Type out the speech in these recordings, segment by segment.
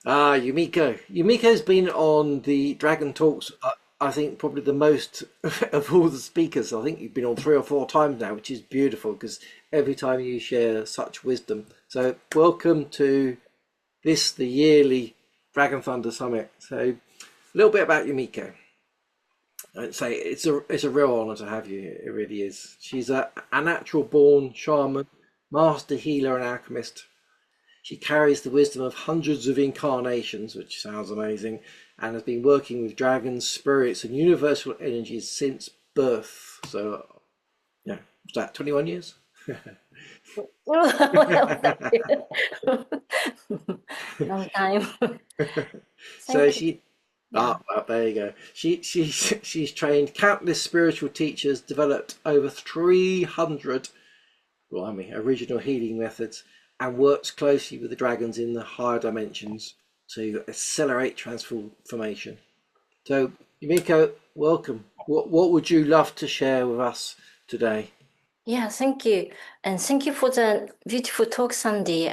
Ah, Yumiko. Yumiko's been on the Dragon Talks, I think probably the most of all the speakers. I think you've been on 3 or 4 times now, which is beautiful because every time you share such wisdom. So, welcome to this, the yearly Dragon Thunder Summit. So, a little bit about Yumiko. I'd say it's a real honor to have you. It really is. She's a natural born shaman, master healer and alchemist. She carries the wisdom of hundreds of incarnations, which sounds amazing, and has been working with dragons, spirits, and universal energies since birth. So, yeah, what's that, 21 years? Well, thank you. Long time. So Thank you. she, Yeah. well, there you go. She's trained countless spiritual teachers, developed over 300, blimey, original healing methods, and works closely with the dragons in the higher dimensions to accelerate transformation. So, Yumiko, welcome. What would you love to share with us today? Yeah, thank you. And thank you for the beautiful talk, Sandy.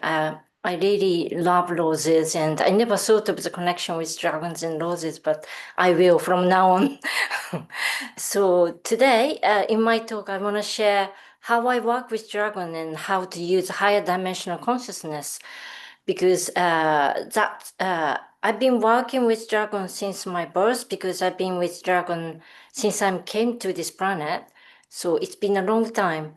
I really love roses, and I never thought of the connection with dragons and roses, but I will from now on. So today, in my talk, I want to share how I work with dragon and how to use higher dimensional consciousness, because I've been working with dragon since my birth, because I've been with dragon since I came to this planet. So it's been a long time,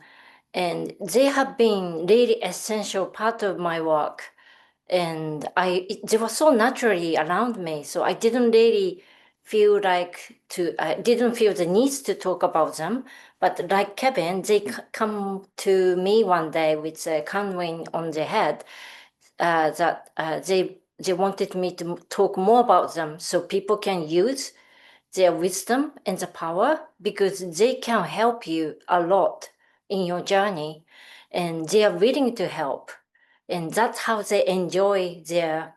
and they have been really essential part of my work. And they were so naturally around me, so I didn't really feel like I didn't feel the need to talk about them. But like Kevin, they come to me one day with a canoe on their head, that they wanted me to talk more about them so people can use their wisdom and the power, because they can help you a lot in your journey, and they are willing to help. And that's how they enjoy their,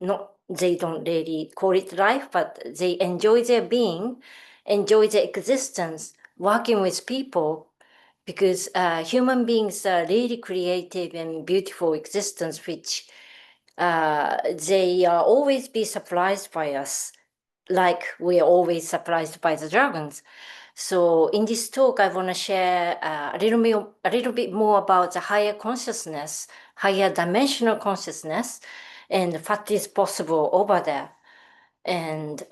not, they don't really call it life, but they enjoy their being, enjoy their existence, working with people, because human beings are really creative and beautiful existence, which they always be surprised by us, like we are always surprised by the dragons. So in this talk, I want to share a little bit more about the higher consciousness, higher dimensional consciousness, and what is possible over there. And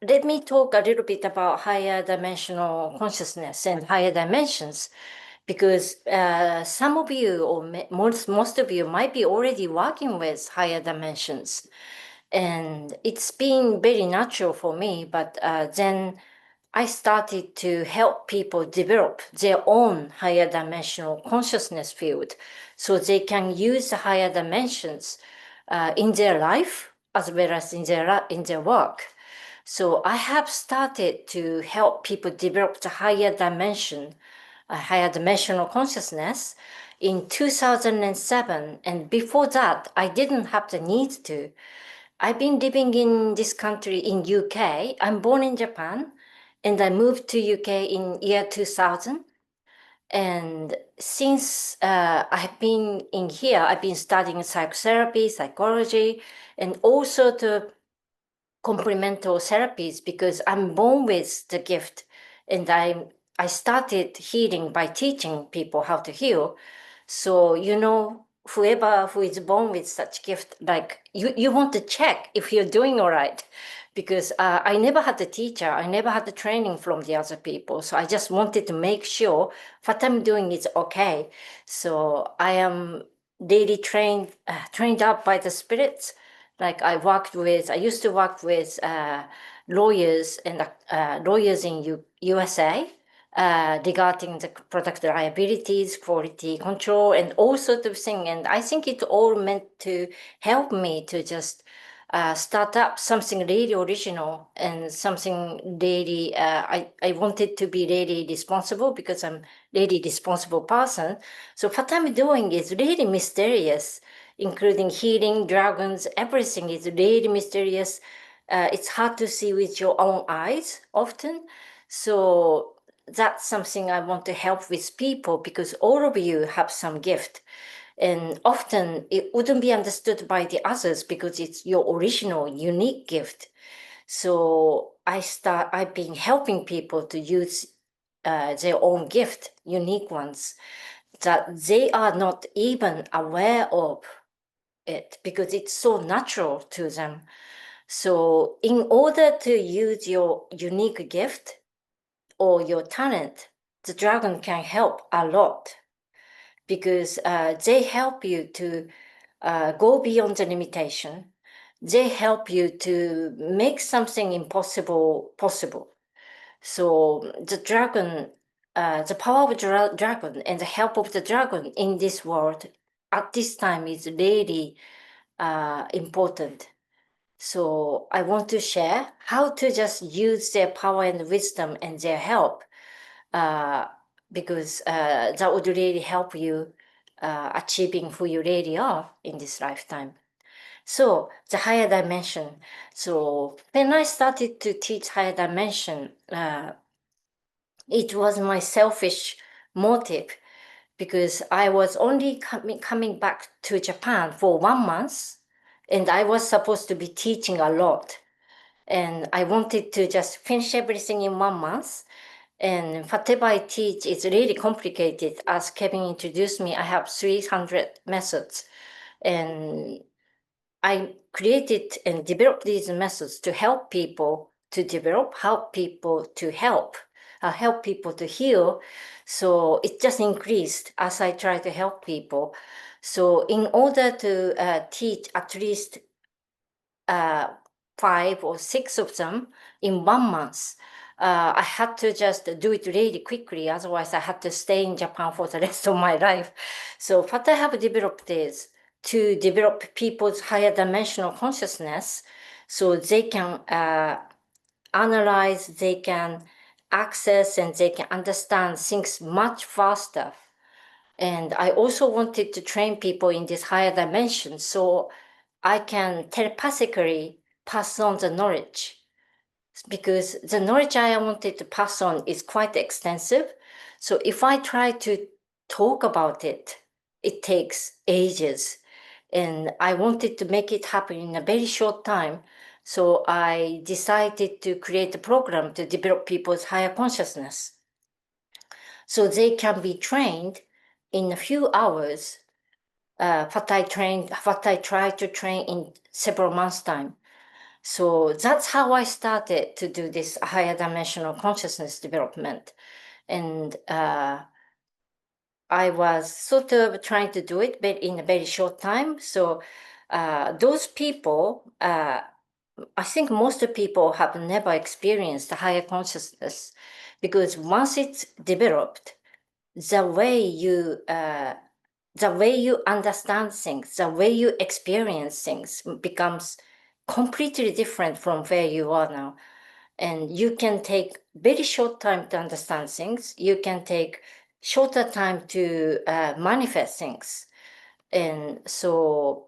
let me talk a little bit about higher dimensional consciousness and higher dimensions, because some of you, or most of you, might be already working with higher dimensions, and it's been very natural for me. But then I started to help people develop their own higher dimensional consciousness field, so they can use the higher dimensions in their life as well as in their work. So I have started to help people develop the higher dimension, higher dimensional consciousness in 2007. And before that, I didn't have the need to. I've been living in this country in UK. I'm born in Japan, and I moved to UK in year 2000. And since I've been in here, I've been studying psychotherapy, psychology, and also the complemental therapies, because I'm born with the gift, and I started healing by teaching people how to heal. So, whoever who is born with such gift, like you want to check if you're doing all right, because I never had a teacher, I never had the training from the other people. So I just wanted to make sure what I'm doing is okay. So I am daily trained up by the spirits. Like I used to work with lawyers and lawyers in USA regarding the product liabilities, quality control, and all sort of thing. And I think it all meant to help me to just start up something really original and something really, I wanted to be really responsible, because I'm really responsible person. So what I'm doing is really mysterious, including healing, dragons, everything is really mysterious. It's hard to see with your own eyes often. So that's something I want to help with people, because all of you have some gift. And often it wouldn't be understood by the others because it's your original unique gift. So I've been helping people to use their own gift, unique ones, that they are not even aware of it because it's so natural to them. So in order to use your unique gift or your talent, the dragon can help a lot because they help you to go beyond the limitation. They help you to make something impossible possible. So the dragon, the power of the dragon and the help of the dragon in this world at this time is really important. So I want to share how to just use their power and wisdom and their help, because that would really help you achieving who you really are in this lifetime. So the higher dimension. So when I started to teach higher dimension, it was my selfish motive because I was only coming back to Japan for 1 month, and I was supposed to be teaching a lot. And I wanted to just finish everything in 1 month. And whatever I teach is really complicated. As Kevin introduced me, I have 300 methods. And I created and developed these methods to help people to develop, help people to help people to heal. So it just increased as I try to help people. So in order to teach at least 5 or 6 of them in 1 month, I had to just do it really quickly. Otherwise, I had to stay in Japan for the rest of my life. So what I have developed is to develop people's higher dimensional consciousness so they can analyze, they can access, and they can understand things much faster. And I also wanted to train people in this higher dimension so I can telepathically pass on the knowledge, because the knowledge I wanted to pass on is quite extensive. So if I try to talk about it, it takes ages. And I wanted to make it happen in a very short time. So I decided to create a program to develop people's higher consciousness so they can be trained in a few hours. What I tried to train in several months' time. So that's how I started to do this higher dimensional consciousness development. And I was sort of trying to do it but in a very short time. So those people, I think most people have never experienced higher consciousness, because once it's developed, the way you understand things, the way you experience things becomes completely different from where you are now. And you can take very short time to understand things. You can take shorter time to manifest things. And so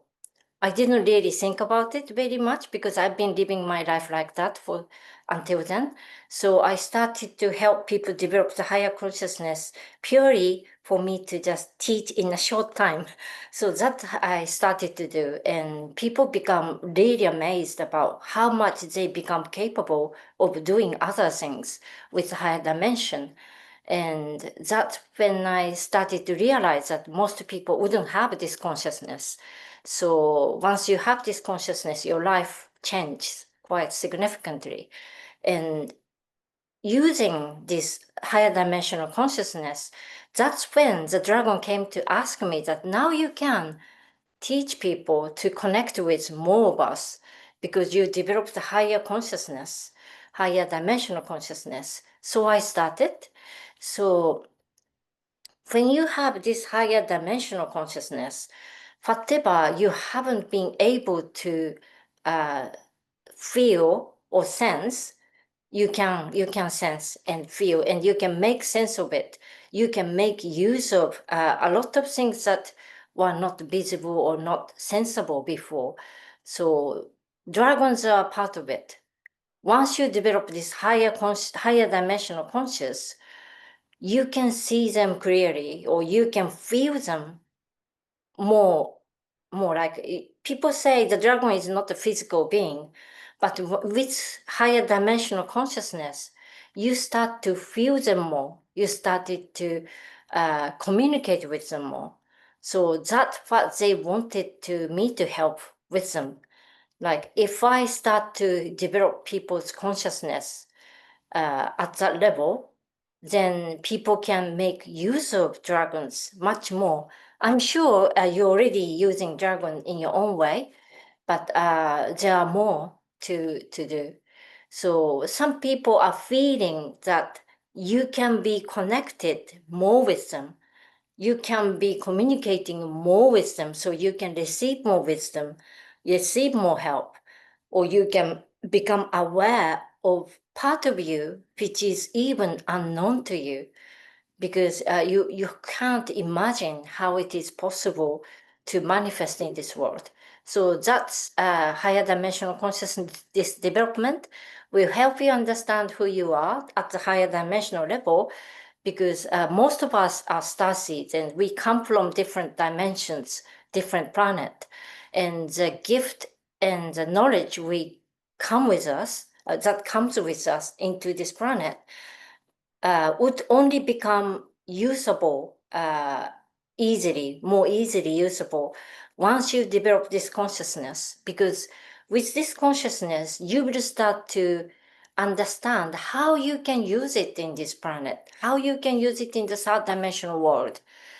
I didn't really think about it very much because I've been living my life like that for until then. So I started to help people develop the higher consciousness purely for me to just teach in a short time. So that I started to do, and people become really amazed about how much they become capable of doing other things with higher dimension. And that's when I started to realize that most people wouldn't have this consciousness. So once you have this consciousness, your life changes quite significantly. And using this higher dimensional consciousness, that's when the dragon came to ask me that now you can teach people to connect with more of us because you developed a higher consciousness, higher dimensional consciousness. So I started. So when you have this higher dimensional consciousness, whatever you haven't been able to feel or sense, you can sense and feel, and you can make sense of it. You can make use of a lot of things that were not visible or not sensible before. So dragons are part of it. Once you develop this higher dimensional conscious, you can see them clearly, or you can feel them more like people say the dragon is not a physical being, but with higher dimensional consciousness, you start to feel them more. You started to communicate with them more. So that's what they wanted me to help with them. Like if I start to develop people's consciousness at that level, then people can make use of dragons much more. I'm sure you're already using dragon in your own way, but there are more to do. So some people are feeling that you can be connected more with them. You can be communicating more with them, so you can receive more wisdom, receive more help, or you can become aware of part of you which is even unknown to you, because you can't imagine how it is possible to manifest in this world. So that's higher dimensional consciousness. This development will help you understand who you are at the higher dimensional level, because most of us are starseeds and we come from different dimensions, different planet, and the gift and the knowledge we come with us, that comes with us into this planet, would only become usable, more easily usable once you develop this consciousness. Because with this consciousness, you will start to understand how you can use it in this planet, how you can use it in the third dimensional world,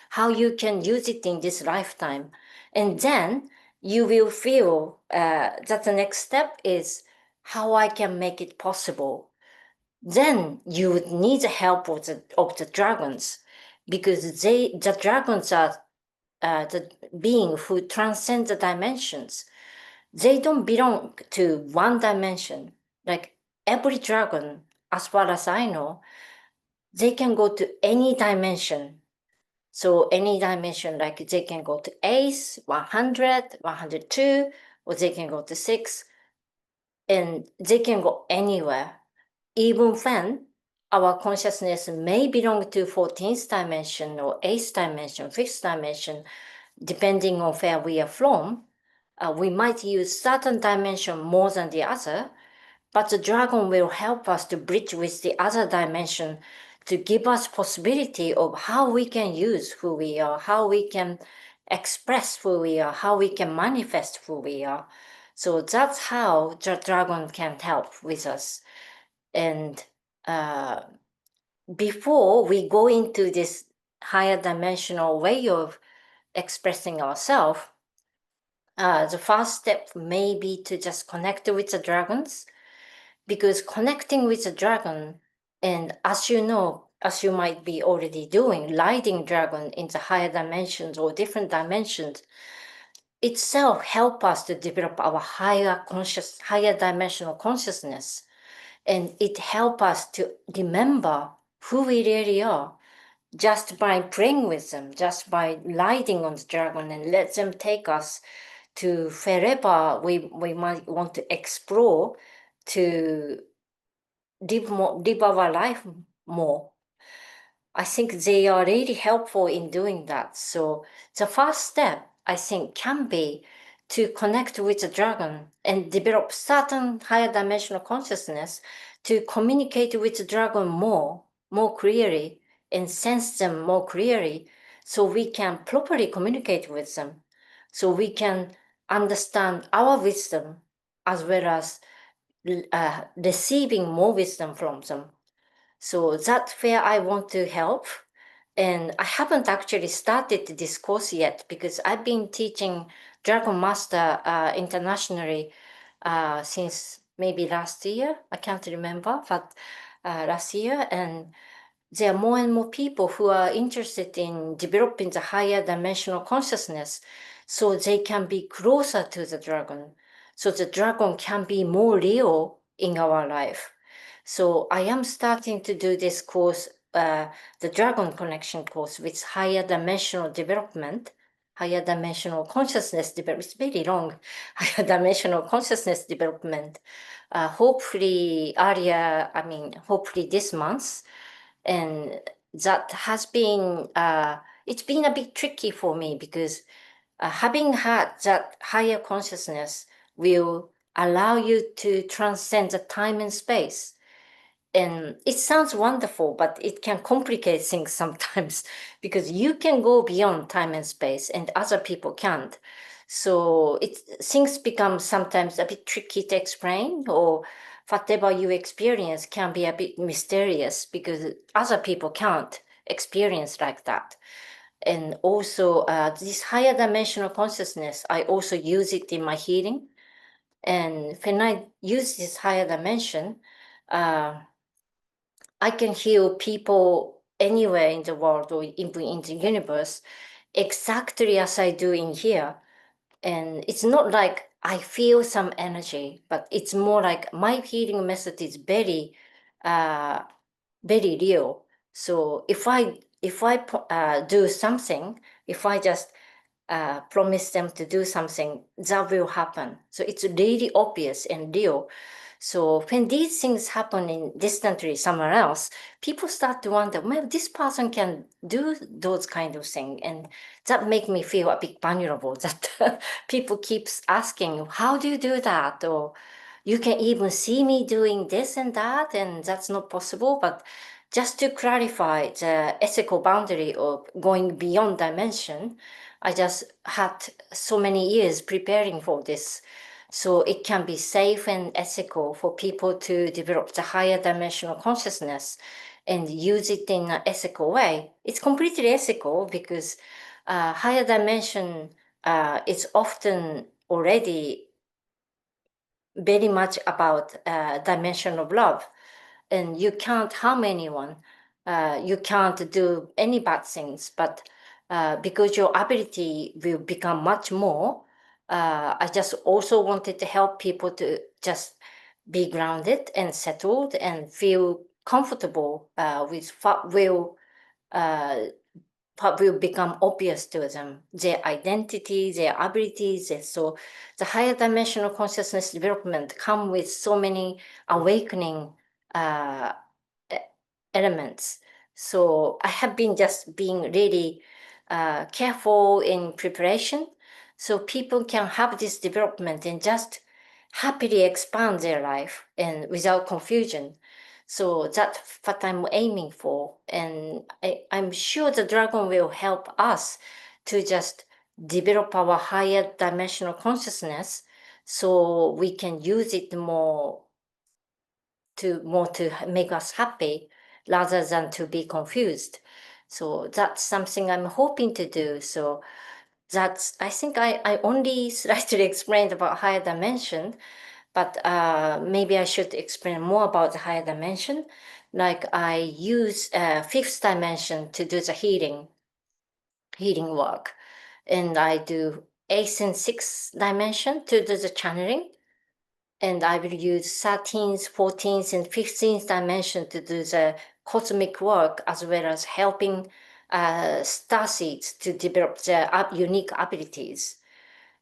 how you can use it in this lifetime. And then you will feel that the next step is how I can make it possible. Then you would need the help of the dragons, because the dragons are the being who transcend the dimensions. They don't belong to one dimension. Like every dragon, as far as I know, they can go to any dimension. So any dimension, like they can go to ace, 100, 102, or they can go to 6, and they can go anywhere. Even when our consciousness may belong to 14th dimension or 8th dimension, 5th dimension, depending on where we are from, we might use certain dimension more than the other, but the dragon will help us to bridge with the other dimension to give us possibility of how we can use who we are, how we can express who we are, how we can manifest who we are. So that's how the dragon can help with us. And before we go into this higher dimensional way of expressing ourselves, the first step may be to just connect with the dragons, because connecting with the dragon, and as you know, as you might be already doing, lighting dragon in the higher dimensions or different dimensions, itself help us to develop our higher dimensional consciousness. And it help us to remember who we really are, just by praying with them, just by lighting on the dragon and let them take us to wherever we might want to explore, to live our life more. I think they are really helpful in doing that. So the first step, I think, can be to connect with the dragon and develop certain higher dimensional consciousness to communicate with the dragon more clearly and sense them more clearly, so we can properly communicate with them, so we can understand our wisdom as well as receiving more wisdom from them. So that's where I want to help. And I haven't actually started this course yet, because I've been teaching Dragon Master internationally since maybe last year. I can't remember, but last year. And there are more and more people who are interested in developing the higher dimensional consciousness, so they can be closer to the dragon, so the dragon can be more real in our life. So I am starting to do this course, the Dragon Connection course, with higher dimensional development, higher dimensional consciousness development. It's very long, higher dimensional consciousness development. Hopefully hopefully this month. And that has been, it's been a bit tricky for me, because having had that higher consciousness will allow you to transcend the time and space. And it sounds wonderful, but it can complicate things sometimes because you can go beyond time and space and other people can't. So things become sometimes a bit tricky to explain, or whatever you experience can be a bit mysterious because other people can't experience like that. And also this higher dimensional consciousness, I also use it in my healing. And when I use this higher dimension, I can heal people anywhere in the world or even in the universe exactly as I do in here. And it's not like I feel some energy, but it's more like my healing method is uh, very real. So if I do something, if I just promise them to do something, that will happen. So it's really obvious and real. So when these things happen in distantly somewhere else, people start to wonder, well, this person can do those kind of things. And that make me feel a bit vulnerable that people keeps asking, how do you do that? Or you can even see me doing this and that, and that's not possible. But just to clarify the ethical boundary of going beyond dimension, I just had so many years preparing for this. So it can be safe and ethical for people to develop the higher dimensional consciousness and use it in an ethical way. It's completely ethical because higher dimension is often already very much about dimension of love, and you can't harm anyone. You can't do any bad things, but because your ability will become much more, I just also wanted to help people to just be grounded and settled and feel comfortable with uh, what will become obvious to them, their identity, their abilities. And so the higher dimensional consciousness development come with so many awakening uh, elements. So I have been just being really careful in preparation so people can have this development and just happily expand their life and without confusion. So that's what I'm aiming for. And I'm sure the dragon will help us to just develop our higher dimensional consciousness so we can use it more to make us happy rather than to be confused. So that's something I'm hoping to do. So that's, I think I only slightly explained about higher dimension, but maybe I should explain more about the higher dimension. Like I use fifth dimension to do the healing work. And I do eighth and sixth dimension to do the channeling. And I will use 13th, 14th, and 15th dimension to do the cosmic work, as well as helping starseeds to develop their unique abilities.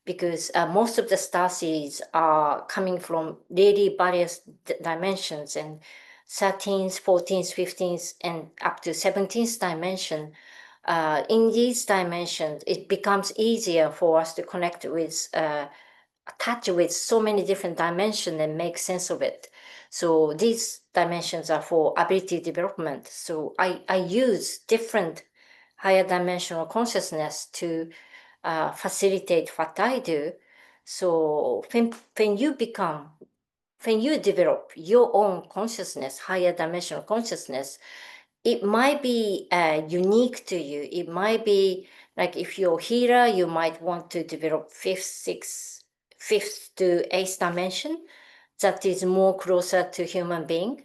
Because most of the starseeds are coming from really various dimensions, and 13th, 14th, 15th, and up to 17th dimension. In these dimensions, it becomes easier for us to connect with attach with so many different dimensions and make sense of it. So these dimensions are for ability development. So I use different higher dimensional consciousness to facilitate what I do. So when you develop your own consciousness, higher dimensional consciousness, it might be unique to you. It might be like if you're a healer, you might want to develop fifth to eighth dimension that is more closer to human being.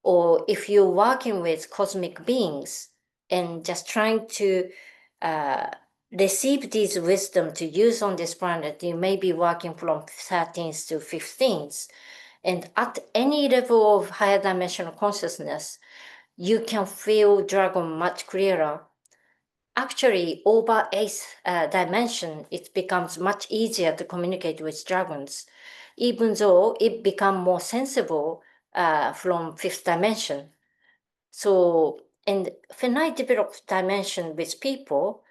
Or if you're working with cosmic beings and just trying to uh, receive this wisdom to use on this planet, you may be working from 13th to 15th. And at any level of higher dimensional consciousness, you can feel dragon much clearer. Actually, over eighth dimension, it becomes much easier to communicate with dragons, even though it becomes more sensible from fifth dimension. So, and when I develop dimension with people,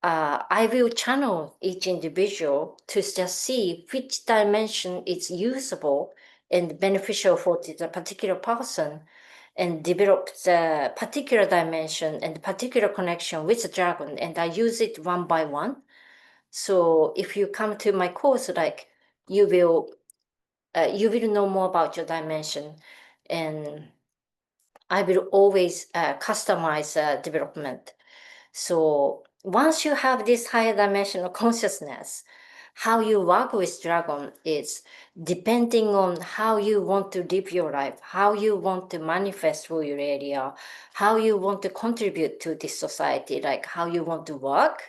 I will channel each individual to just see which dimension is usable and beneficial for the particular person, and develop the particular dimension and particular connection with the dragon, and I use it one by one. So if you come to my course, like you will know more about your dimension, and I will always customize development. So once you have this higher dimensional consciousness, how you work with dragon is depending on how you want to live your life, how you want to manifest through your area, how you want to contribute to this society, like how you want to work.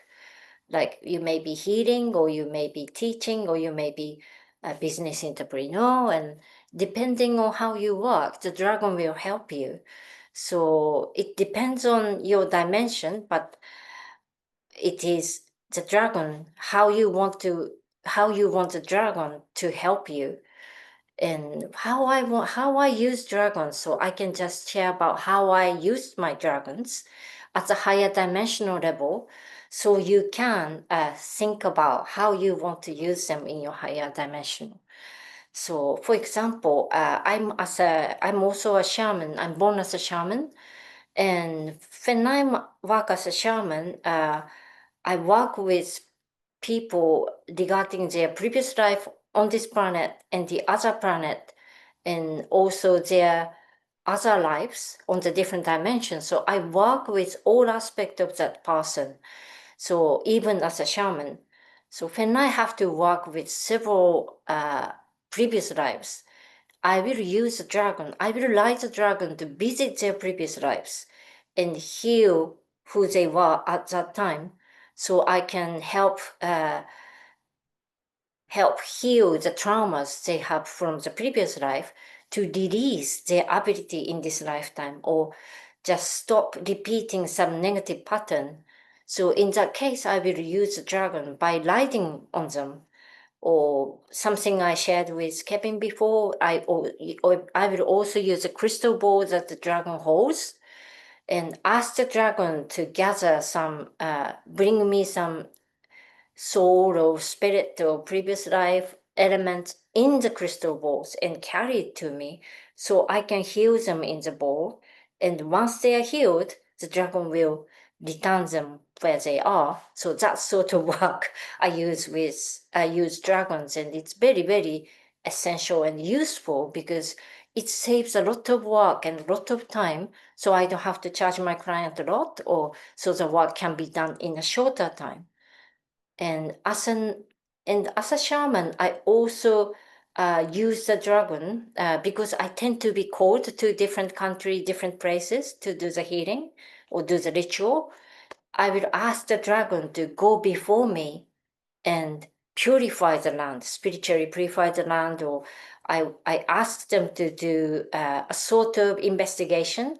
Like you may be healing, or you may be teaching, or you may be a business entrepreneur, and depending on how you work, the dragon will help you. So it depends on your dimension, but it is the dragon, how you want the dragon to help you. And how I use dragons. So I can just share about how I used my dragons at a higher dimensional level. So you can think about how you want to use them in your higher dimension. So for example, I'm also a shaman. I'm born as a shaman. And when I work as a shaman, I work with people regarding their previous life on this planet and the other planet, and also their other lives on the different dimensions. So I work with all aspects of that person. So even as a shaman, so when I have to work with several previous lives, I will use the dragon. I will light the dragon to visit their previous lives and heal who they were at that time, so I can help heal the traumas they have from the previous life, to release their ability in this lifetime, or just stop repeating some negative pattern. So in that case, I will use the dragon by lighting on them. Or something I shared with Kevin before, or I will also use a crystal ball that the dragon holds, and ask the dragon to gather some, bring me some soul or spirit or previous life elements in the crystal balls and carry it to me, so I can heal them in the ball. And once they are healed, the dragon will return them where they are. So that sort of work I use dragons, and it's very, very essential and useful because it saves a lot of work and a lot of time. So I don't have to charge my client a lot, or so the work can be done in a shorter time. And as a shaman, I also use the dragon because I tend to be called to different country, different places to do the healing or do the ritual. I will ask the dragon to go before me and purify the land, spiritually purify the land, or I ask them to do a sort of investigation,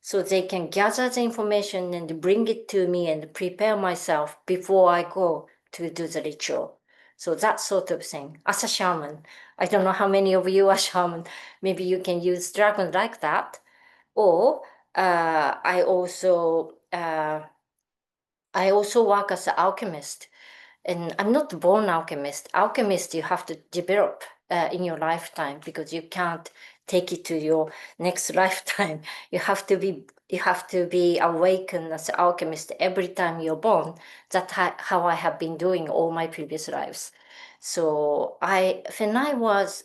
so they can gather the information and bring it to me and prepare myself before I go to do the ritual. So that sort of thing. As a shaman, I don't know how many of you are shaman. Maybe you can use dragon like that. Or I also work as an alchemist. And I'm not born alchemist. Alchemist you have to develop in your lifetime, because you can't take it to your next lifetime. You have to be awakened as an alchemist every time you're born. That's how I have been doing all my previous lives. So when I was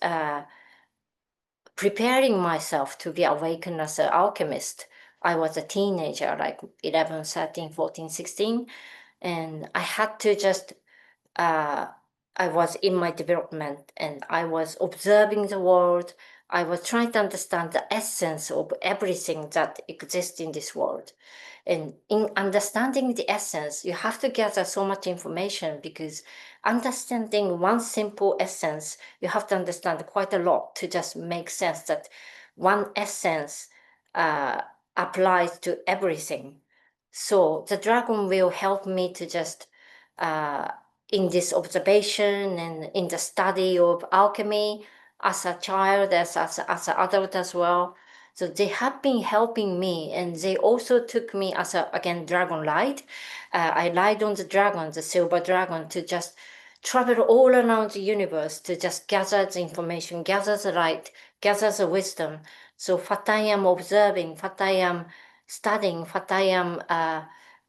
preparing myself to be awakened as an alchemist, I was a teenager, like 11, 13, 14, 16, and I had to just uh, I was in my development, and I was observing the world. I was trying to understand the essence of everything that exists in this world. And in understanding the essence, you have to gather so much information, because understanding one simple essence, you have to understand quite a lot to just make sense that one essence uh, applies to everything. So the dragon will help me to just uh, in this observation and in the study of alchemy as a child, as an adult as well. So they have been helping me, and they also took me as a, again, dragon ride. I ride on the dragon, the silver dragon, to just travel all around the universe to just gather the information, gather the light, gather the wisdom. So what I am observing, what I am studying, what I am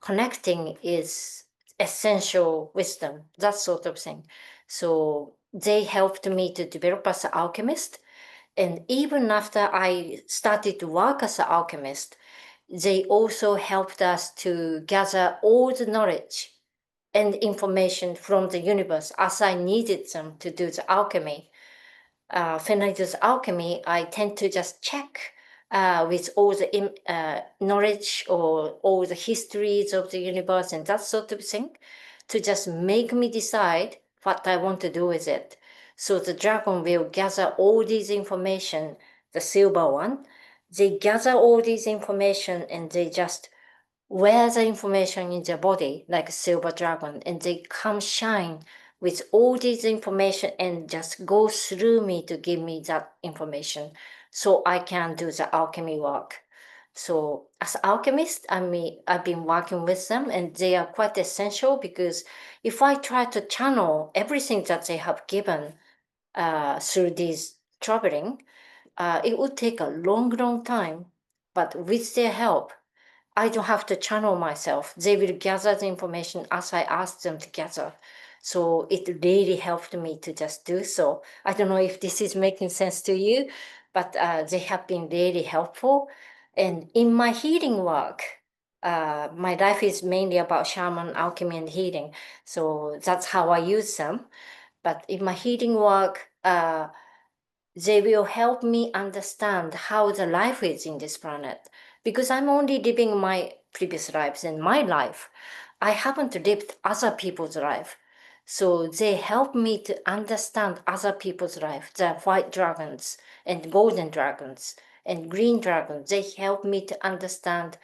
connecting is essential wisdom, that sort of thing. So they helped me to develop as an alchemist. And even after I started to work as an alchemist, they also helped us to gather all the knowledge and information from the universe as I needed them to do the alchemy. When I do the alchemy, I tend to just check with all the knowledge or all the histories of the universe and that sort of thing to just make me decide what I want to do with it. So the dragon will gather all these information, the silver one. They gather all these information and they just wear the information in their body like a silver dragon, and they come shine with all this information and just go through me to give me that information so I can do the alchemy work. So as alchemist, I mean, I've been working with them and they are quite essential because if I try to channel everything that they have given through this traveling, it would take a long, long time. But with their help, I don't have to channel myself. They will gather the information as I ask them to gather. So it really helped me to just do so. I don't know if this is making sense to you, but they have been really helpful. And in my healing work, my life is mainly about shaman, alchemy, and healing. So that's how I use them. But in my healing work, they will help me understand how the life is in this planet because I'm only living my previous lives and my life. I haven't lived other people's life. So they help me to understand other people's life, the white dragons and golden dragons and green dragons. They help me to understand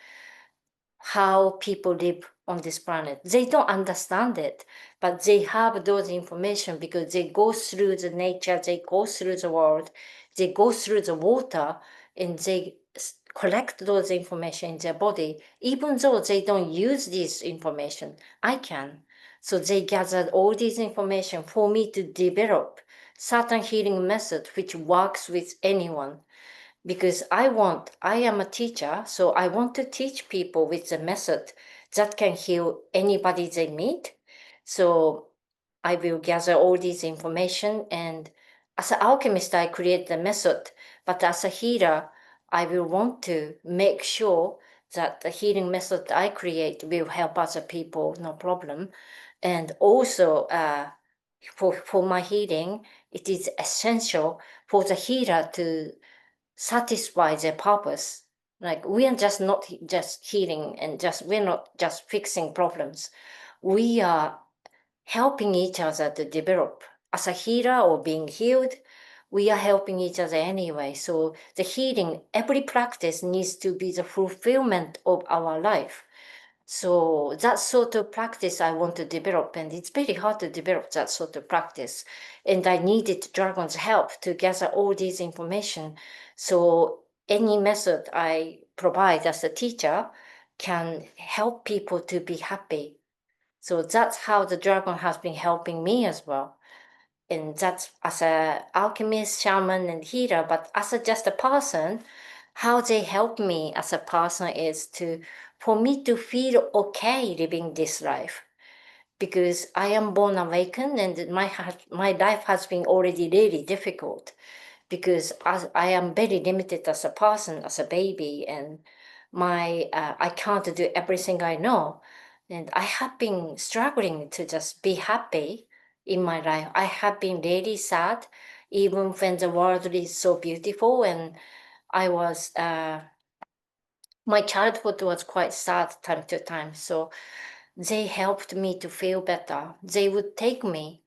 how people live on this planet. They don't understand it, but they have those information because they go through the nature, they go through the world, they go through the water, and they collect those information in their body. Even though they don't use this information, I can. So they gathered all this information for me to develop certain healing method which works with anyone because I am a teacher, so I want to teach people with a method that can heal anybody they meet. So I will gather all this information, and as an alchemist, I create the method, but as a healer, I will want to make sure that the healing method I create will help other people, no problem. And also, for my healing, it is essential for the healer to satisfy their purpose. Like we are just not just healing and we're not just fixing problems. We are helping each other to develop. As a healer or being healed, we are helping each other anyway. So the healing, every practice needs to be the fulfillment of our life. So that sort of practice I want to develop, and it's very hard to develop that sort of practice. And I needed Dragon's help to gather all this information. So any method I provide as a teacher can help people to be happy. So that's how the Dragon has been helping me as well. And that's as a alchemist, shaman, and healer, but as just a person, how they help me as a person is to for me to feel okay living this life because I am born awakened and my life has been already really difficult because as I am very limited as a person, as a baby, and my I can't do everything I know, and I have been struggling to just be happy in my life. I have been really sad, even when the world is so beautiful, and I was. My childhood was quite sad time to time, so they helped me to feel better. They would take me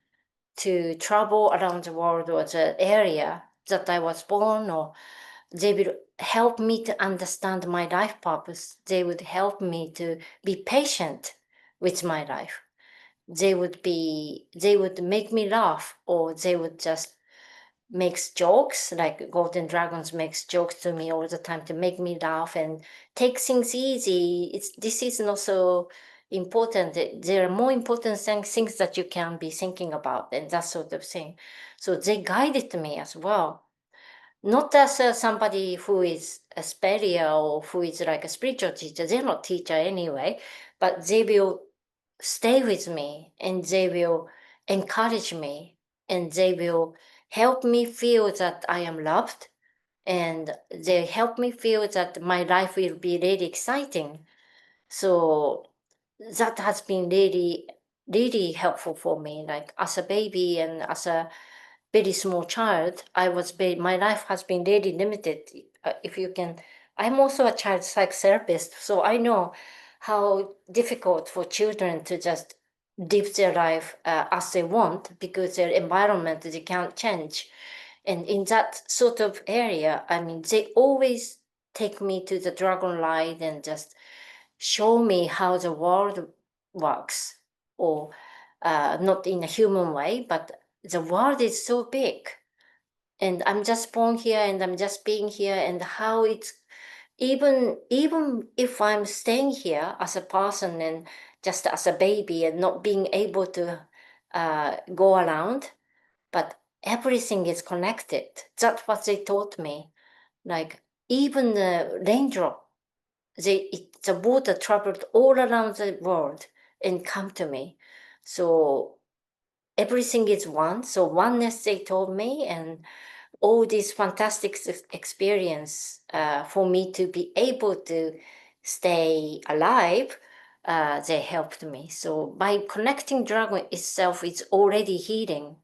to travel around the world or the area that I was born, or they will help me to understand my life purpose. They would help me to be patient with my life. They would make me laugh, or they would just makes jokes, like golden dragons makes jokes to me all the time to make me laugh and take things easy. This is not so important. There are more important things that you can be thinking about and that sort of thing. So they guided me as well. Not as somebody who is a superior or who is like a spiritual teacher. They're not teacher anyway, but they will stay with me and they will encourage me and they will help me feel that I am loved, and they help me feel that my life will be really exciting. So that has been really, really helpful for me. Like as a baby and as a very small child, my life has been really limited. If you can, I'm also a child psychotherapist, so I know how difficult for children to just live their life as they want because their environment they can't change. And in that sort of area, I mean, they always take me to the dragon light and just show me how the world works, or not in a human way, but the world is so big and I'm just born here and I'm just being here, and how it's even if I'm staying here as a person and just as a baby and not being able to go around, but everything is connected. That's what they taught me. Like even the raindrop, the water traveled all around the world and come to me. So everything is one. So oneness they told me, and all this fantastic experience for me to be able to stay alive, they helped me. So by connecting dragon itself, it's already healing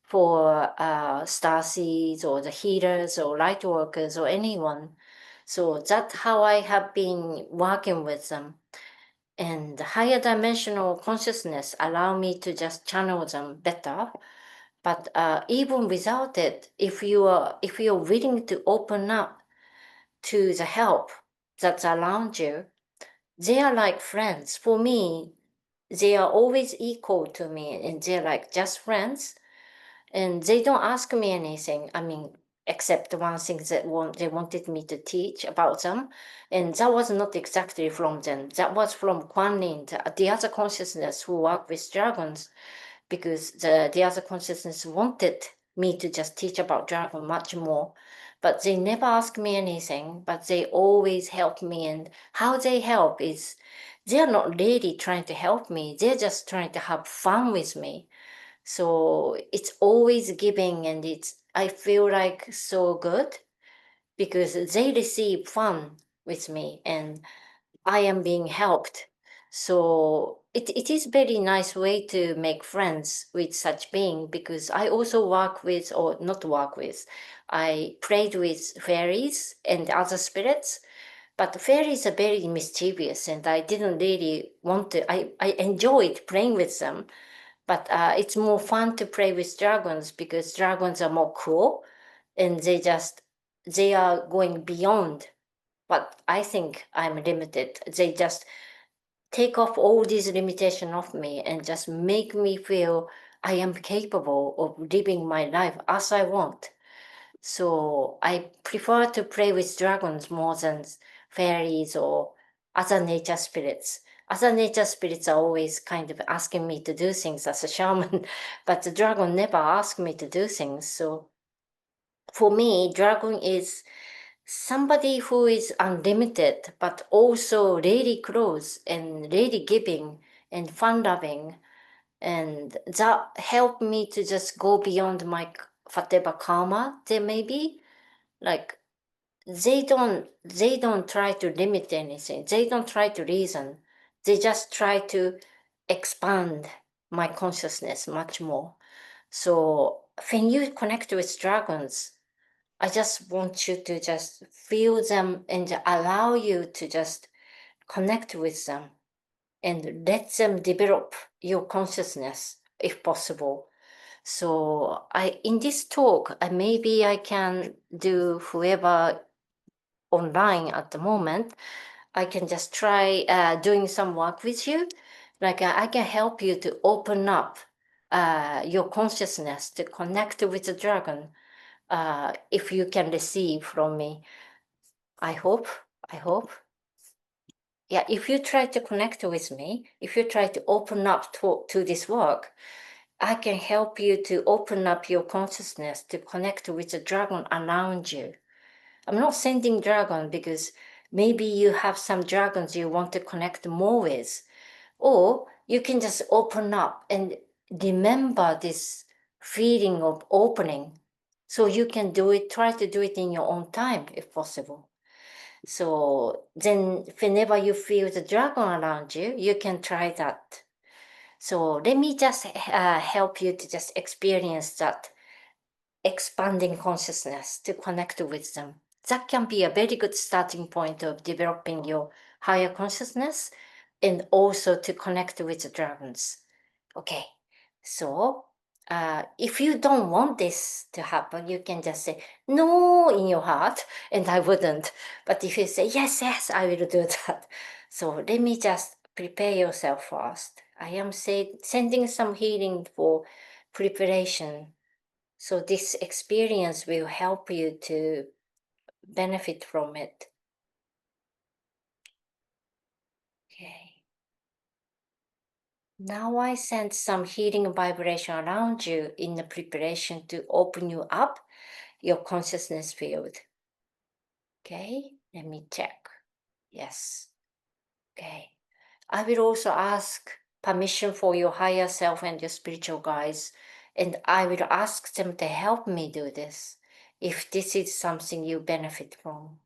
for starseeds or the healers or light workers or anyone. So that's how I have been working with them. And the higher dimensional consciousness allow me to just channel them better. But even without it, if you're willing to open up to the help that's around you, they are like friends. For me, they are always equal to me, and they're like just friends. And they don't ask me anything. I mean, except one thing that they wanted me to teach about them, and that was not exactly from them. That was from Kuan Yin, the other consciousness who work with dragons, because the other consciousness wanted me to just teach about dragon much more, but they never ask me anything, but they always help me. And how they help is they're not really trying to help me, they're just trying to have fun with me. So it's always giving, and I feel like so good because they receive fun with me and I am being helped. So it is very nice way to make friends with such being, because I also work with, or not work with, I prayed with fairies and other spirits, but fairies are very mischievous and I didn't really want to, I enjoyed playing with them, but it's more fun to play with dragons because dragons are more cool and they are going beyond but I think I'm limited. They just take off all these limitations of me and just make me feel I am capable of living my life as I want. So I prefer to play with dragons more than fairies or other nature spirits. Other nature spirits are always kind of asking me to do things as a shaman, but the dragon never asked me to do things. So for me, dragon is somebody who is unlimited, but also really close and really giving and fun loving. And that helped me to just go beyond my whatever karma there may be. Like they don't try to limit anything. They don't try to reason. They just try to expand my consciousness much more. So when you connect with dragons, I just want you to just feel them and allow you to just connect with them and let them develop your consciousness if possible. So in this talk, maybe I can do whoever online at the moment, I can just try doing some work with you. Like I can help you to open up your consciousness to connect with the dragon. if you can receive from me. I hope. Yeah, if you try to connect with me, if you try to open up to this work, I can help you to open up your consciousness to connect with the dragon around you. I'm not sending dragon because maybe you have some dragons you want to connect more with. Or you can just open up and remember this feeling of opening. So you can do it, try to do it in your own time if possible. So then whenever you feel the dragon around you, you can try that. So let me just help you to just experience that expanding consciousness to connect with them. That can be a very good starting point of developing your higher consciousness and also to connect with the dragons. Okay, so if you don't want this to happen, you can just say no in your heart, and I wouldn't. But if you say yes, yes, I will do that. So let me just prepare yourself first. I am sending some healing for preparation. So this experience will help you to benefit from it. Okay. Now I send some healing vibration around you in the preparation to open you up your consciousness field. Okay, let me check. Yes. Okay. I will also ask permission for your higher self and your spiritual guides, and I will ask them to help me do this if this is something you benefit from.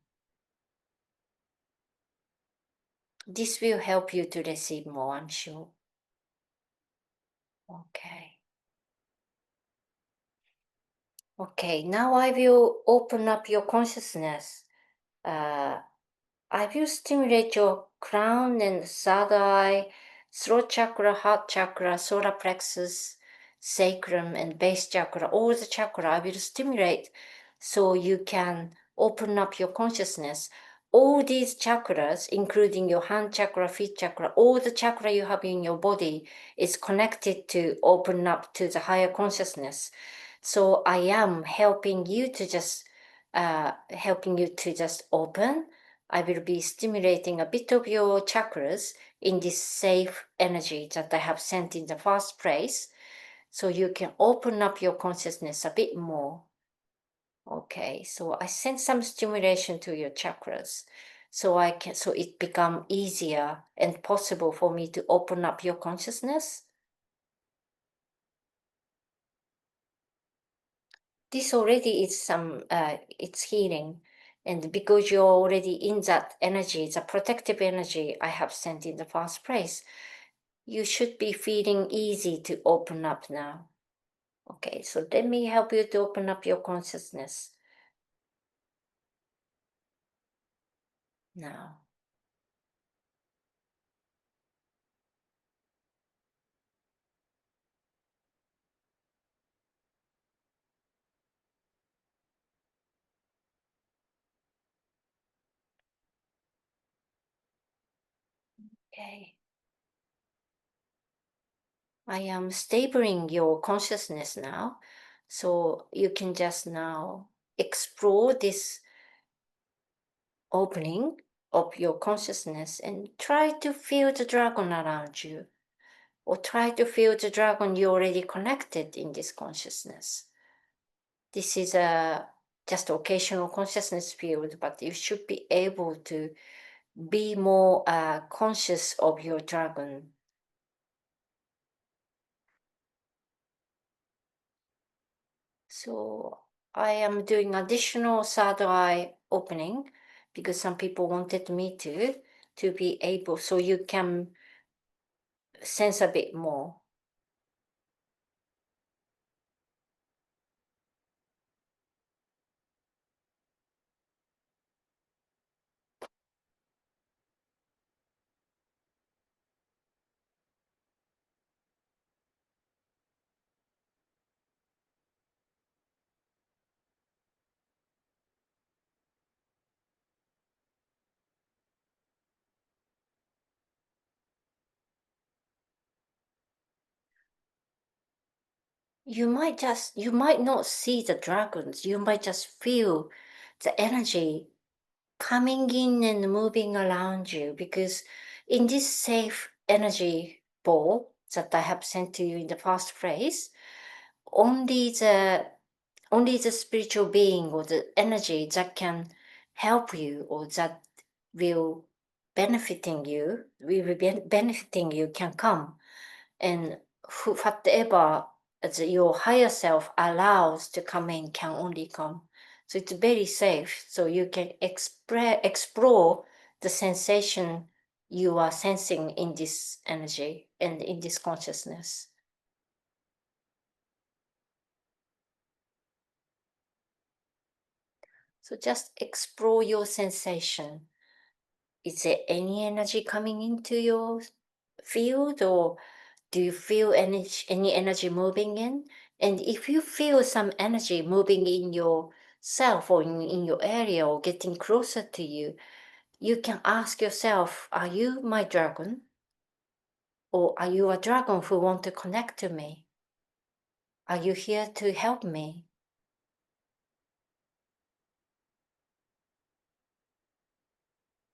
This will help you to receive more, I'm sure. Okay. Okay, now I will open up your consciousness. I will stimulate your crown and third eye, throat chakra, heart chakra, solar plexus, sacrum, and base chakra. All the chakra I will stimulate so you can open up your consciousness. All these chakras, including your hand chakra, feet chakra, all the chakra you have in your body is connected to open up to the higher consciousness. So I am helping you to just open. I will be stimulating a bit of your chakras in this safe energy that I have sent in the first place, so you can open up your consciousness a bit more. Okay, so I sent some stimulation to your chakras, so it become easier and possible for me to open up your consciousness. This already is it's healing. And because you're already in that energy, the protective energy I have sent in the first place, you should be feeling easy to open up now. Okay, so let me help you to open up your consciousness now. Okay. I am stabling your consciousness now, so you can just now explore this opening of your consciousness and try to feel the dragon around you, or try to feel the dragon you already connected in this consciousness. This is a just occasional consciousness field, but you should be able to be more conscious of your dragon. So I am doing additional third eye opening because some people wanted me to be able, so you can sense a bit more. you might not see the dragons. You might just feel the energy coming in and moving around you, because in this safe energy ball that I have sent to you in the first phrase, only the spiritual being or the energy that can help you or that will benefiting you, can come. And whatever your higher self allows to come in can only come. So it's very safe. So you can explore the sensation you are sensing in this energy and in this consciousness. So just explore your sensation. Is there any energy coming into your field, or do you feel any energy moving in? And if you feel some energy moving in yourself or in your area or getting closer to you, you can ask yourself, are you my dragon? Or are you a dragon who want to connect to me? Are you here to help me?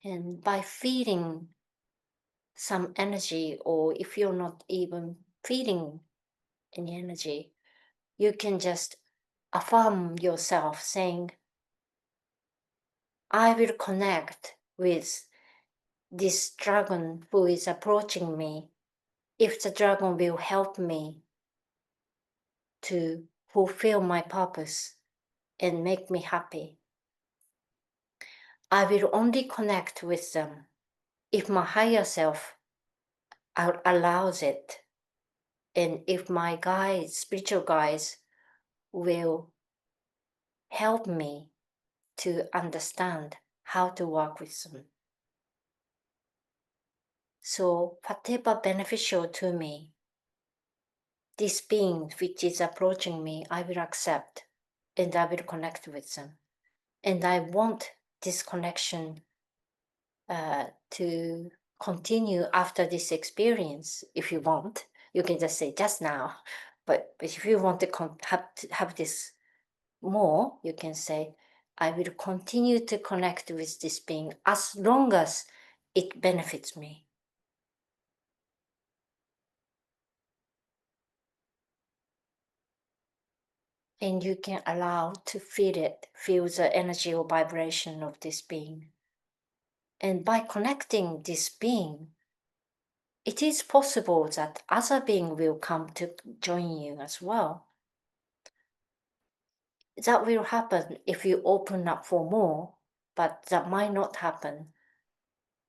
And by feeling some energy, or if you're not even feeling any energy, you can just affirm yourself saying, I will connect with this dragon who is approaching me if the dragon will help me to fulfill my purpose and make me happy. I will only connect with them if my higher self allows it, and if my guides, spiritual guides, will help me to understand how to work with them. So whatever beneficial to me, this being which is approaching me, I will accept and I will connect with them. And I want this connection to continue after this experience. If you want, you can just say just now. But if you want to have this more, you can say, I will continue to connect with this being as long as it benefits me. And you can allow to feel the energy or vibration of this being. And by connecting this being, it is possible that other being will come to join you as well. That will happen if you open up for more, but that might not happen.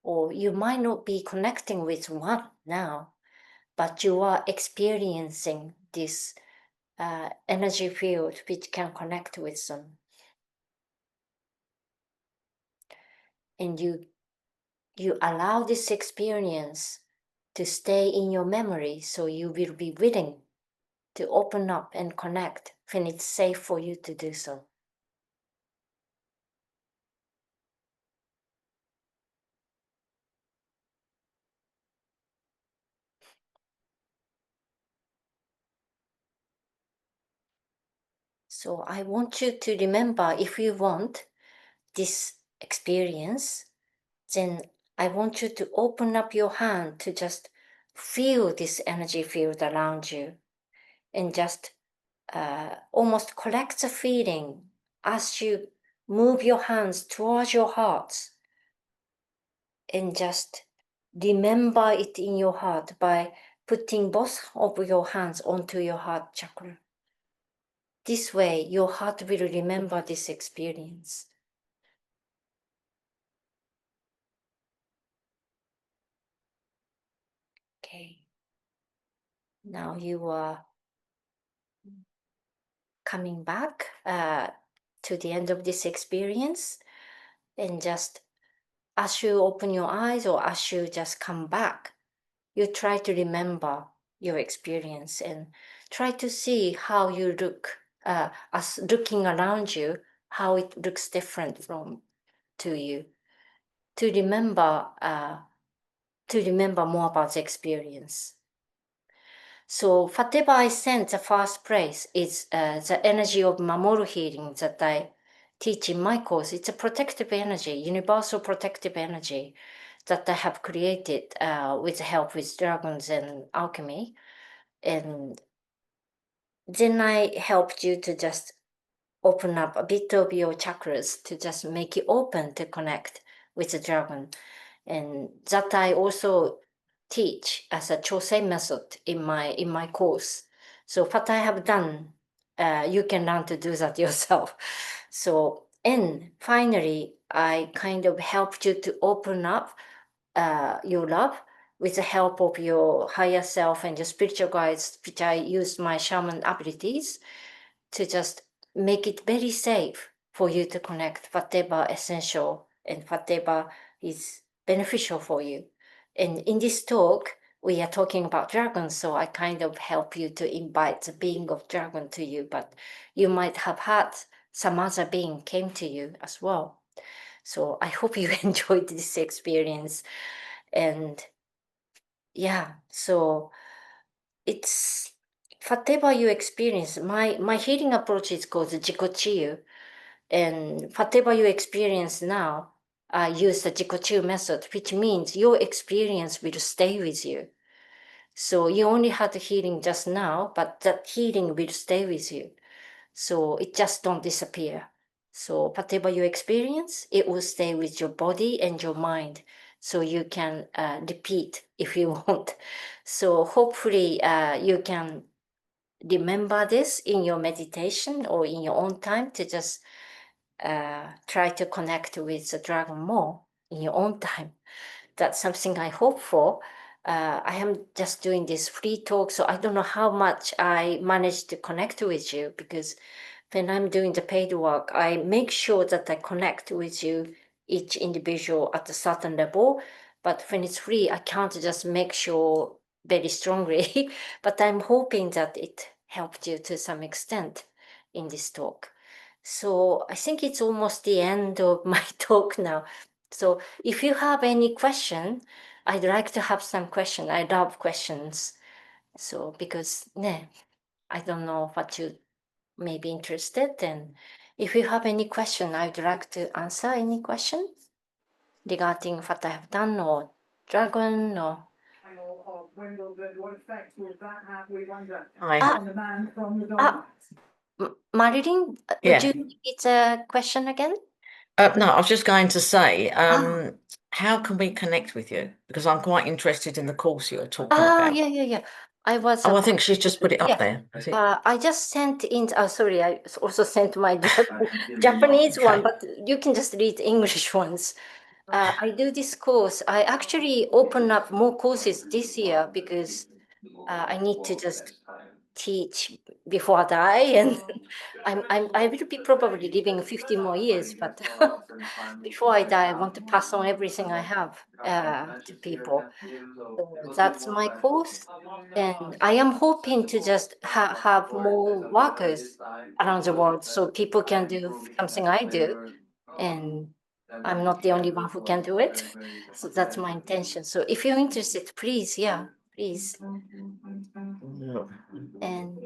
Or you might not be connecting with one now, but you are experiencing this energy field which can connect with them. And you allow this experience to stay in your memory, so you will be willing to open up and connect when it's safe for you to do so. So I want you to remember, if you want this experience, then I want you to open up your hand to just feel this energy field around you, and just almost collect the feeling as you move your hands towards your heart, and just remember it in your heart by putting both of your hands onto your heart chakra. This way, your heart will remember this experience. Okay. Now you are coming back to the end of this experience, and just as you open your eyes or as you just come back, you try to remember your experience and try to see how you look, as looking around you, how it looks different from to you, to remember more about the experience. So whatever I sent the first place is the energy of Mamoru healing that I teach in my course. It's a protective energy, universal protective energy that I have created with help with dragons and alchemy. And then I helped you to just open up a bit of your chakras to just make it open to connect with the dragon. And that I also teach as a Chosei method in my course. So what I have done, you can learn to do that yourself. So, and finally, I kind of helped you to open up your love with the help of your higher self and your spiritual guides, which I used my shaman abilities to just make it very safe for you to connect whatever essential and whatever is beneficial for you. And in this talk, we are talking about dragons, so I kind of help you to invite the being of dragon to you, but you might have had some other being came to you as well. So I hope you enjoyed this experience. And yeah, so it's whatever you experience. My healing approach is called Jikochiyu. And whatever you experience now, I use the Jikochiyu method, which means your experience will stay with you. So you only had the healing just now, but that healing will stay with you. So it just don't disappear. So whatever you experience, it will stay with your body and your mind. So you can repeat if you want. So hopefully you can remember this in your meditation or in your own time to just try to connect with the dragon more in your own time. That's something I hope for. I am just doing this free talk, so I don't know how much I managed to connect with you, because when I'm doing the paid work, I make sure that I connect with you, each individual at a certain level. But when it's free, I can't just make sure very strongly. But I'm hoping that it helped you to some extent in this talk. So I think it's almost the end of my talk now. So if you have any question, I'd like to have some question. I love questions. So because I don't know what you may be interested in. If you have any question, I'd like to answer any question regarding what I have done or dragon or Of Wimbledon, what effect will that have, we wonder, Hi. on the man from the dog? Marilyn, would Yeah. you repeat the question again? No, I was just going to say, how can we connect with you? Because I'm quite interested in the course you're talking about. Yeah. I was. Oh, I think she's just put it up Yeah. there. Is it? I just sent in. Oh, sorry, I also sent my Japanese one, Okay. but you can just read English ones. I do this course. I actually open up more courses this year because I need to just teach before I die, and I will be probably living 50 more years, but before I die, I want to pass on everything I have to people. So that's my course, and I am hoping to just have more workers around the world so people can do something I do, and I'm not the only one who can do it. So that's my intention. So if you're interested, please, please. And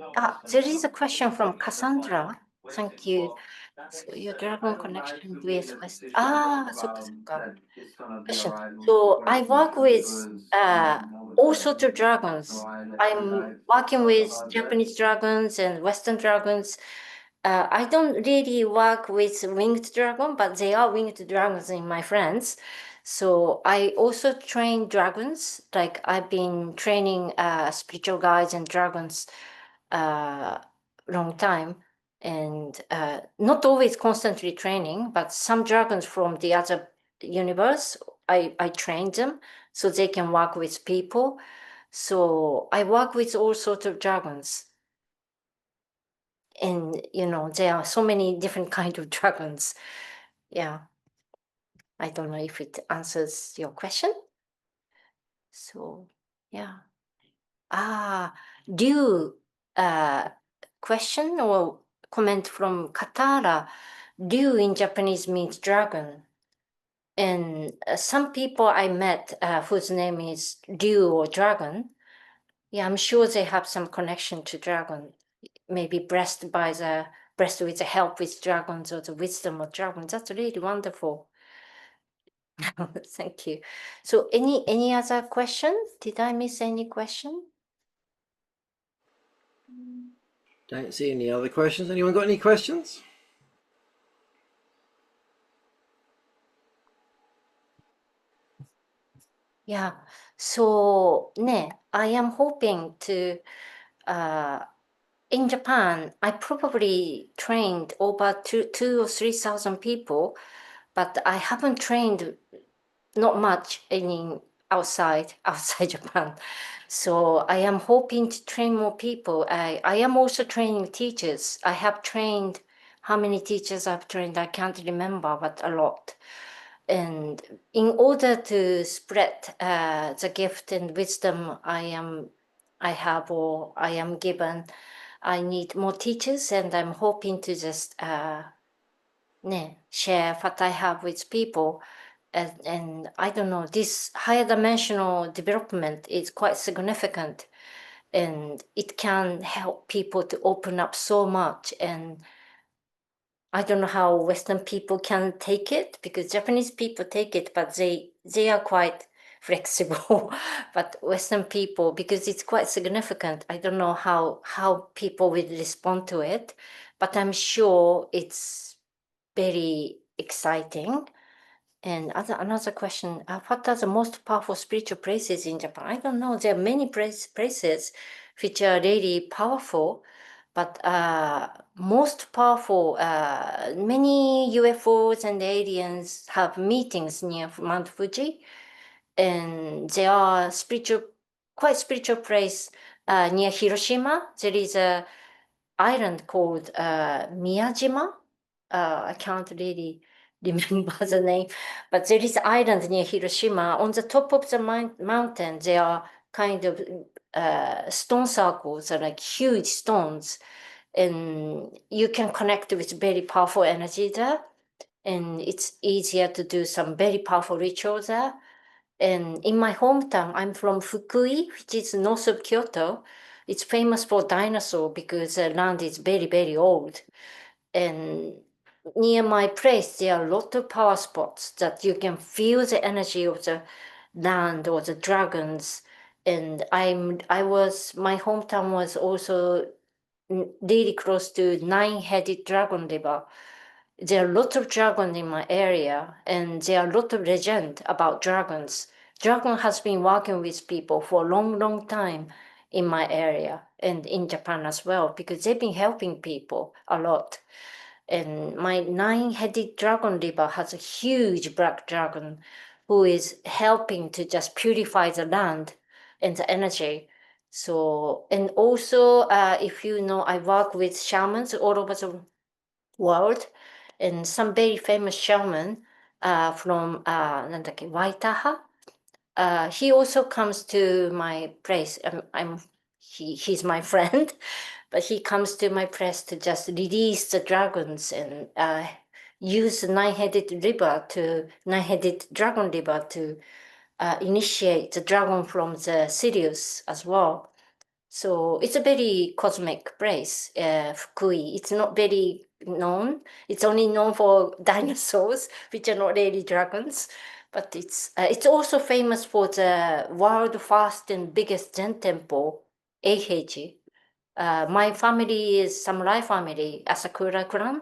there is a question from Cassandra. Thank you. So your dragon connection with West. So question. So I work with all sorts of dragons. I'm working with Japanese dragons and Western dragons. I don't really work with winged dragon, but they are winged dragons in my friends. So I also train dragons. Like I've been training spiritual guides and dragons long time, and not always constantly training, but some dragons from the other universe, I train them so they can work with people. So I work with all sorts of dragons. And there are so many different kind of dragons. Yeah. I don't know if it answers your question. So yeah. Do question or comment from Katara. Ryu in Japanese means dragon. And some people I met whose name is Ryu or dragon, Yeah, I'm sure they have some connection to dragon, maybe blessed with the help with dragons or the wisdom of dragons. That's really wonderful. Thank you. So any other question? Did I miss any question? Don't see any other questions. Anyone got any questions? Yeah. So I am hoping to in Japan, I probably trained over two or 3,000 people, but I haven't trained not much outside Japan. So I am hoping to train more people. I am also training teachers. I have trained, how many teachers I've trained, I can't remember, but a lot. And in order to spread the gift and wisdom I have or I am given, I need more teachers, and I'm hoping to just share what I have with people. And I don't know, this higher dimensional development is quite significant, and it can help people to open up so much. And I don't know how Western people can take it, because Japanese people take it, but they are quite flexible. But Western people, because it's quite significant, I don't know how people will respond to it, but I'm sure it's very exciting. And another question, what are the most powerful spiritual places in Japan? I don't know. There are many places which are really powerful, but most powerful, many UFOs and aliens have meetings near Mount Fuji, and there are quite spiritual place near Hiroshima. There is a island called Miyajima. I can't really remember the name, but there is island near Hiroshima. On the top of the mountain, there are kind of stone circles, like huge stones, and you can connect with very powerful energy there, and it's easier to do some very powerful rituals there. And in my hometown, I'm from Fukui, which is north of Kyoto. It's famous for dinosaur because the land is very, very old. And near my place, there are a lot of power spots that you can feel the energy of the land or the dragons. And my hometown was also really close to nine-headed dragon river. There are lots of dragons in my area, and there are a lot of legend about dragons. Dragon has been working with people for a long, long time in my area and in Japan as well, because they've been helping people a lot. And my nine-headed dragon river has a huge black dragon who is helping to just purify the land and the energy. So, and also, if you know, I work with shamans all over the world, and some very famous shaman from なんだっけ、Waitaha. He also comes to my place. He's my friend, but he comes to my place to just release the dragons and use the nine-headed dragon river to initiate the dragon from the Sirius as well. So it's a very cosmic place, Fukui. It's not very known. It's only known for dinosaurs, which are not really dragons. But it's also famous for the world first and biggest Zen temple, Eiheiji. My family is samurai family, Asakura clan,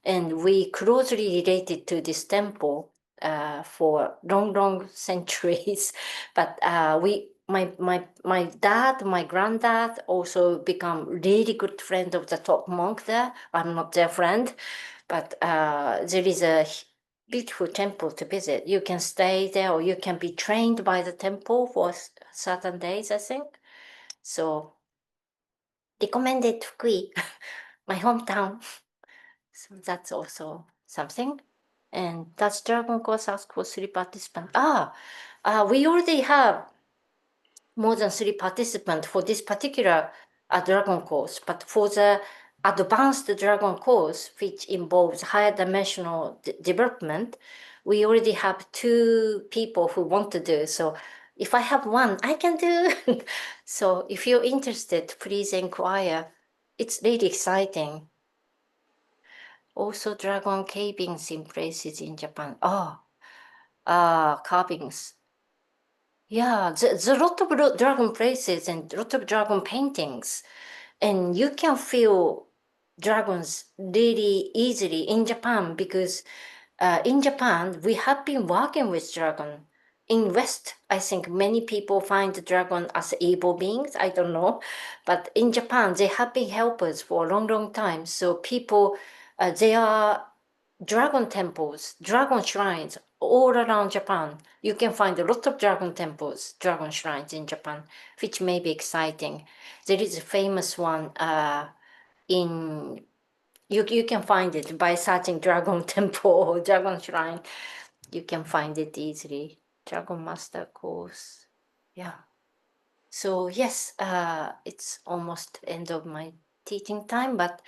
and we closely related to this temple for long, long centuries. But my dad, my granddad also become really good friend of the top monk there. I'm not their friend, but there is a beautiful temple to visit. You can stay there, or you can be trained by the temple for certain days, I think. So recommended Fukui, my hometown. So that's also something. And does Dragon Course ask for 3 participants? We already have more than 3 participants for this particular Dragon Course, but for the advanced Dragon Course, which involves higher dimensional development, we already have 2 people who want to do. So if I have one, I can do. So if you're interested, please inquire. It's really exciting. Also, dragon carvings in places in Japan. Oh, carvings. Yeah, there's a lot of dragon places and a lot of dragon paintings. And you can feel dragons really easily in Japan because in Japan, we have been working with dragon. In West, I think many people find the dragon as evil beings. I don't know. But in Japan, they have been helpers for a long, long time. So people, they are dragon temples, dragon shrines all around Japan. You can find a lot of dragon temples, dragon shrines in Japan, which may be exciting. There is a famous one in you can find it by searching dragon temple or dragon shrine. You can find it easily. Dragon master course. Yeah. So yes, it's almost end of my teaching time, but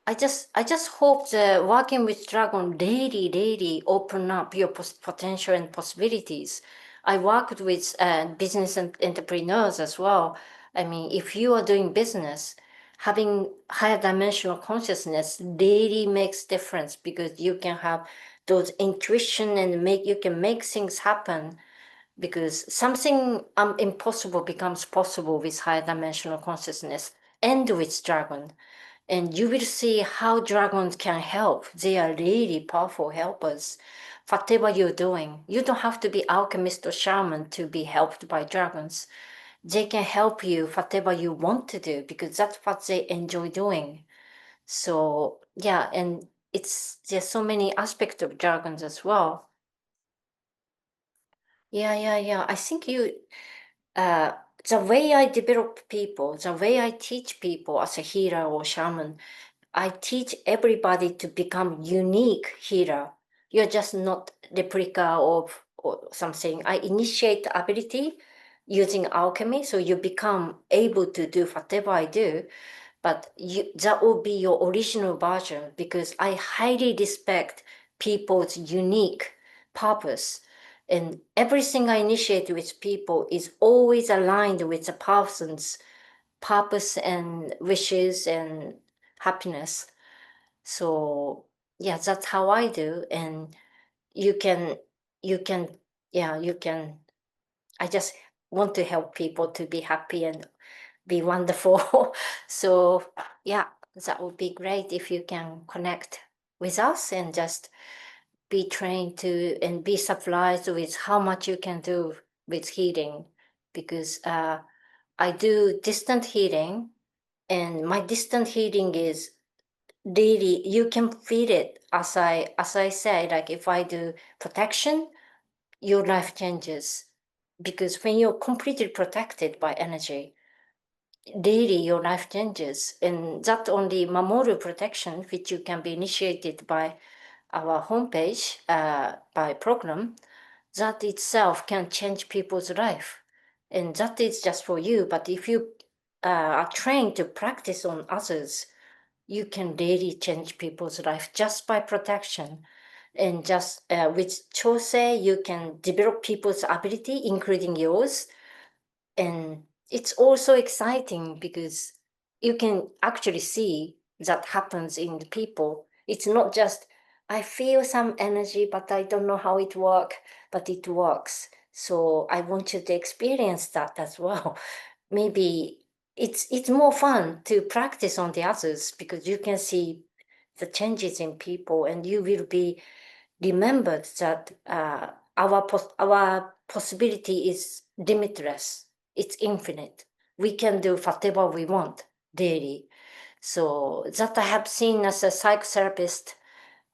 I just hope the working with dragon really open up your potential and possibilities. I worked with business and entrepreneurs as well. I mean, if you are doing business, having higher dimensional consciousness really makes difference because you can have those intuition and you can make things happen because something impossible becomes possible with higher dimensional consciousness and with dragon. And you will see how dragons can help. They are really powerful helpers. Whatever you're doing, you don't have to be alchemist or shaman to be helped by dragons. They can help you whatever you want to do because that's what they enjoy doing. So yeah, and there's so many aspects of dragons as well. Yeah. I think the way I develop people, the way I teach people as a healer or shaman, I teach everybody to become unique healer. You're just not replica of or something. I initiate the ability using alchemy, so you become able to do whatever I do, but that will be your original version because I highly respect people's unique purpose. And everything I initiate with people is always aligned with the person's purpose and wishes and happiness. So yeah, that's how I do. And you can, you can, yeah, you can. I just want to help people to be happy and be wonderful. So yeah, that would be great if you can connect with us and just be trained to and be surprised with how much you can do with healing because I do distant healing and my distant healing is really you can feel it as I say, like if I do protection, your life changes because when you're completely protected by energy, daily your life changes. And that only Mamoru protection, which you can be initiated by our homepage by program, that itself can change people's life. And that is just for you. But if you are trained to practice on others, you can really change people's life just by protection. And just with Chose, you can develop people's ability, including yours. And it's also exciting because you can actually see that happens in the people. It's not just, I feel some energy, but I don't know how it works, but it works. So I want you to experience that as well. Maybe it's more fun to practice on the others because you can see the changes in people and you will be remembered that our possibility is limitless. It's infinite. We can do whatever we want daily. So that I have seen as a psychotherapist,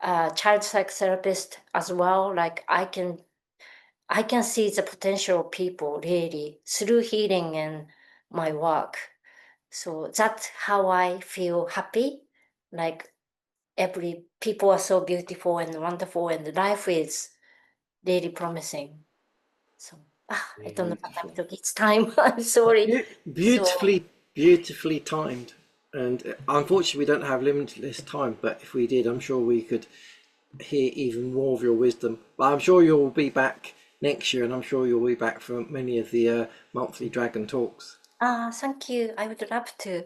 child psychotherapist as well. Like I can see the potential of people really through healing and my work. So that's how I feel happy. Like every people are so beautiful and wonderful and life is really promising. So I don't know what I'm Beautiful. doing. It's time. I'm sorry. So Beautifully timed. And unfortunately, we don't have limitless time. But if we did, I'm sure we could hear even more of your wisdom. But I'm sure you'll be back next year, and I'm sure you'll be back for many of the monthly Dragon Talks. Thank you. I would love to.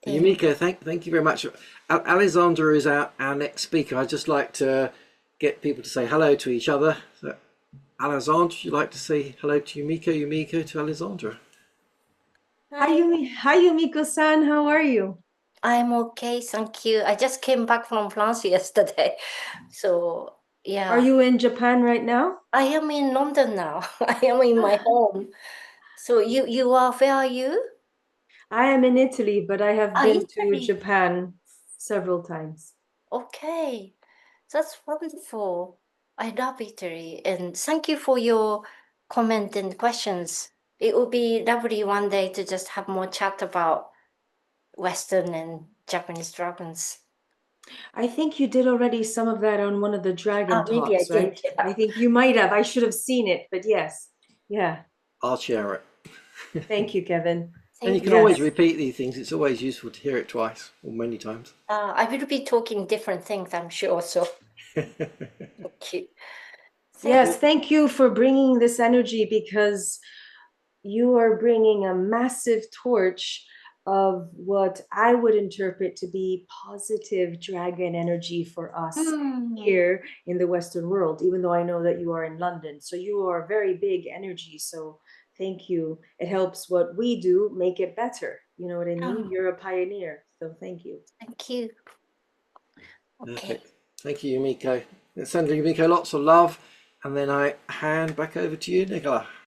Yumiko, thank you very much. Alexandra is our next speaker. I'd just like to get people to say hello to each other. So, Alexandra, would you like to say hello to Yumiko? Yumiko to Alexandra. Hi, Yumiko-san. How are you? I'm okay, thank you. I just came back from France yesterday. So, yeah. Are you in Japan right now? I am in London now. I am in my home. So you are, where are you? I am in Italy, but I have been to Italy. Japan several times. Okay, that's wonderful. I love Italy, and thank you for your comment and questions. It would be lovely one day to just have more chat about Western and Japanese dragons. I think you did already some of that on one of the Dragon Maybe I Talks, did, right? yeah. I think you might have. I should have seen it, but yes. Yeah. I'll share it. Thank you, Kevin. And you Thank can you. always repeat these things. It's always useful to hear it twice or many times. I will be talking different things, I'm sure. So thank you. Yes, thank you for bringing this energy, because you are bringing a massive torch of what I would interpret to be positive dragon energy for us here in the Western world, even though I know that you are in London. So you are very big energy. So thank you. It helps what we do make it better. You know what I mean? Oh. You're a pioneer. So thank you. Thank you. Okay. Perfect. Thank you, Yumiko. Let's send Yumiko lots of love. And then I hand back over to you, Nicola.